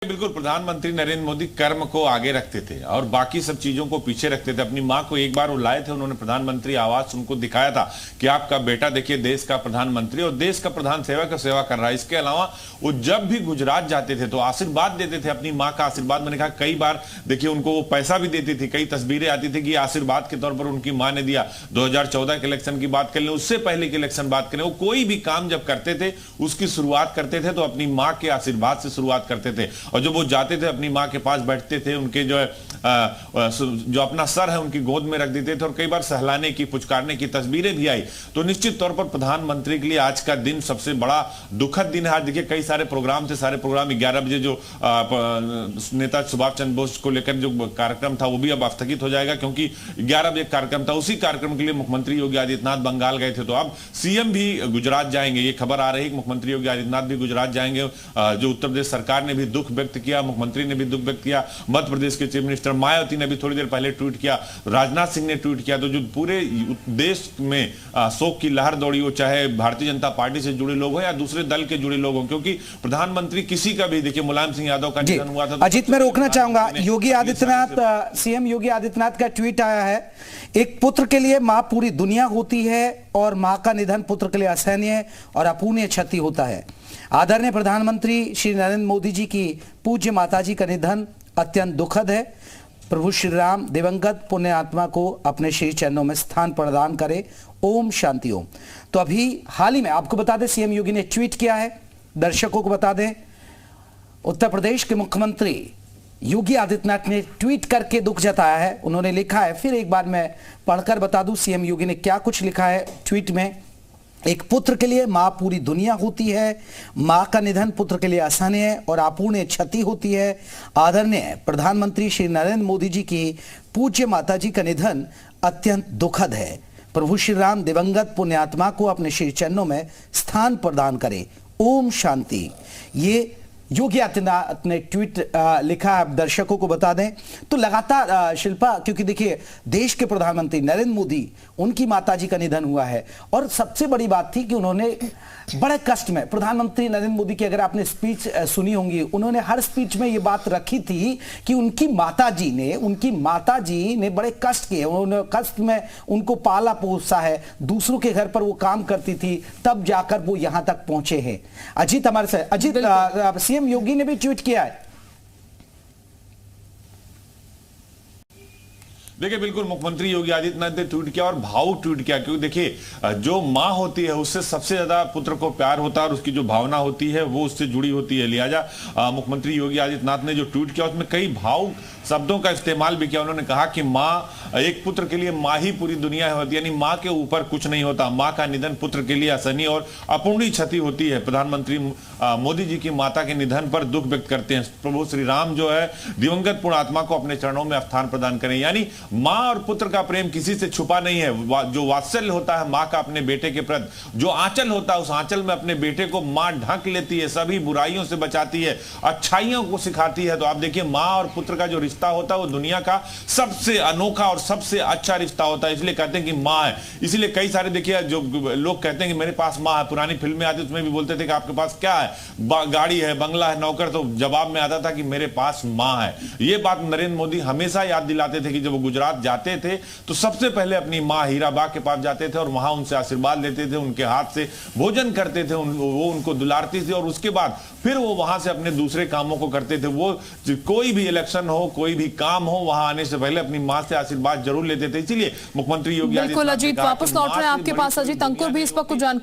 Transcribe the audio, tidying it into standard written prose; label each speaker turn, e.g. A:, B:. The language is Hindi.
A: बिल्कुल प्रधानमंत्री नरेंद्र मोदी कर्म को आगे रखते थे और बाकी सब चीजों को पीछे रखते थे। अपनी मां को एक बार वो लाए थे, उन्होंने प्रधानमंत्री आवास उनको दिखाया था कि आपका बेटा देखिए देश का प्रधानमंत्री और देश का प्रधान सेवक का सेवा कर रहा है। इसके अलावा वो जब भी गुजरात जाते थे तो आशीर्वाद देते थे, अपनी मां का आशीर्वाद। मैंने कहा कई बार देखिए उनको वो पैसा भी देती थी, कई तस्वीरें आती थी कि आशीर्वाद के तौर पर उनकी मां ने दिया। 2014 के इलेक्शन की बात कर लें, उससे पहले के इलेक्शन बात करें, वो कोई भी काम जब करते थे उसकी शुरुआत करते थे तो अपनी मां के आशीर्वाद से शुरुआत करते थे। और जब वो जाते थे अपनी मां के पास बैठते थे, उनके जो है जो अपना सर है उनकी गोद में रख देते थे और कई बार सहलाने की पुचकारने की तस्वीरें भी आई। तो निश्चित तौर पर प्रधानमंत्री के लिए आज का दिन सबसे बड़ा दुखद दिन है। आज देखिए कई सारे प्रोग्राम थे, सारे प्रोग्राम 11 बजे जो नेता सुभाष चंद्र बोस को लेकर जो कार्यक्रम था वो भी अब स्थगित हो जाएगा, क्योंकि 11 बजे कार्यक्रम था। उसी कार्यक्रम के लिए मुख्यमंत्री योगी आदित्यनाथ बंगाल गए थे, तो अब सीएम भी गुजरात जाएंगे। ये खबर आ रही है कि मुख्यमंत्री योगी आदित्यनाथ भी गुजरात जाएंगे। जो उत्तर प्रदेश सरकार ने भी दुख व्यक्त किया, मुख्यमंत्री ने भी दुख व्यक्त किया, मध्य प्रदेश के चीफ मिनिस्टर मायावती ने भी थोड़ी देर पहले ट्वीट किया, राजनाथ सिंह ने ट्वीट किया। तो जो पूरे देश में शोक की लहर दौड़ी हो, चाहे भारतीय जनता पार्टी से जुड़े लोग हो या दूसरे दल के जुड़े लोग हो, क्योंकि प्रधानमंत्री किसी का भी देखिए मुलायम सिंह यादव का निधन हुआ था।
B: अजीत, मैं रोकना चाहूंगा, योगी आदित्यनाथ, सीएम योगी आदित्यनाथ का ट्वीट आया है, एक पुत्र के लिए मां पूरी दुनिया होती है और मां का निधन पुत्र के लिए असहनीय और अपूर्णीय क्षति होता है। आदरणीय प्रधानमंत्री श्री नरेंद्र मोदी जी की पूज्य माताजी का निधन अत्यंत दुखद है। प्रभु श्री राम दिवंगत पुण्य आत्मा को अपने श्री चरणों में स्थान प्रदान करे। ओम शांति ओम। तो अभी हाल ही में आपको बता दें, सीएम योगी ने ट्वीट किया है, दर्शकों को बता दें, उत्तर प्रदेश के मुख्यमंत्री योगी आदित्यनाथ ने ट्वीट करके दुख जताया है। उन्होंने लिखा है, फिर एक बार मैं पढ़कर बता दूं सीएम योगी ने क्या कुछ लिखा है ट्वीट में। एक पुत्र के लिए मां पूरी दुनिया होती है, मां का निधन पुत्र के लिए असहनीय और अपूर्णीय क्षति होती है। आदरणीय प्रधानमंत्री श्री नरेंद्र मोदी जी की पूज्य माताजी का निधन अत्यंत दुखद है। प्रभु श्री राम दिवंगत पुण्यात्मा को अपने श्री चरणों में स्थान प्रदान करे। ओम शांति। ये योगी आदित्यनाथ ने ट्वीट लिखा, आप दर्शकों को बता दें। तो लगातार शिल्पा, क्योंकि देखिए देश के प्रधानमंत्री नरेंद्र मोदी, उनकी माताजी का निधन हुआ है और सबसे बड़ी बात थी कि उन्होंने बड़े कष्ट में, प्रधानमंत्री नरेंद्र मोदी की अगर आपने स्पीच सुनी होंगी, उन्होंने हर स्पीच में ये बात रखी थी कि उनकी माताजी ने बड़े कष्ट किए, उन्होंने कष्ट में उनको पाला पोसा है, दूसरों के घर पर वो काम करती थी, तब जाकर वो यहां तक पहुंचे हैं। अजीत हमारे से, अजीत, सीएम योगी ने भी ट्वीट किया है।
A: देखिए बिल्कुल मुख्यमंत्री योगी आदित्यनाथ ने ट्वीट किया और भावुक ट्वीट किया, क्योंकि देखिए जो मां होती है उससे सबसे ज्यादा पुत्र को प्यार होता है और उसकी जो भावना होती है वो उससे जुड़ी होती है। लिहाजा मुख्यमंत्री योगी आदित्यनाथ ने जो ट्वीट किया उसमें कई भावुक शब्दों का इस्तेमाल भी किया। उन्होंने कहा कि मां, एक पुत्र के लिए मां ही पूरी दुनिया होती है, यानी मां के ऊपर कुछ नहीं होता। मां का निधन पुत्र के लिए असहनीय और अपूर्णीय क्षति होती है। प्रधानमंत्री मोदी जी की माता के निधन पर दुख व्यक्त करते हैं। प्रभु श्री राम जो है दिवंगत पुण्य आत्मा को अपने चरणों में स्थान प्रदान करें। यानी मां और पुत्र का प्रेम किसी से छुपा नहीं है। जो वात्सल्य होता है मां का अपने बेटे के प्रति, जो आंचल होता है उस आंचल में अपने बेटे को मां ढक लेती है, सभी बुराइयों से बचाती है, अच्छाइयों को सिखाती है। तो आप देखिए मां और पुत्र का जो रिश्ता होता है वो दुनिया का सबसे अनोखा और सबसे अच्छा रिश्ता होता है। इसलिए कहते हैं कि मां है। इसलिए कई सारे देखिए जो लोग कहते हैं कि मेरे पास मां है, पुरानी फिल्में आती उसमें भी बोलते थे कि आपके पास क्या है, गाड़ी है, बंगला है, नौकर, तो जवाब में आता था कि मेरे पास मां है। ये बात नरेंद्र मोदी हमेशा याद दिलाते थे कि जब वो गुजरात जाते थे तो सबसे पहले अपनी मां हीराबा के पास जाते थे और वहां उनसे आशीर्वाद लेते थे, उनके हाथ से भोजन करते थे, वो उनको दुलारती थी और उसके बाद फिर वो वहां से अपने दूसरे कामों को करते थे। वो कोई भी इलेक्शन हो, कोई भी काम हो, वहां आने से पहले अपनी मां से आशीर्वाद जरूर लेते थे। इसीलिए मुख्यमंत्री योगी
C: बिल्कुल अजीत, वापस लौट रहे हैं आपके पास। अजीत, अंकुर भी इस पर कुछ जानकारी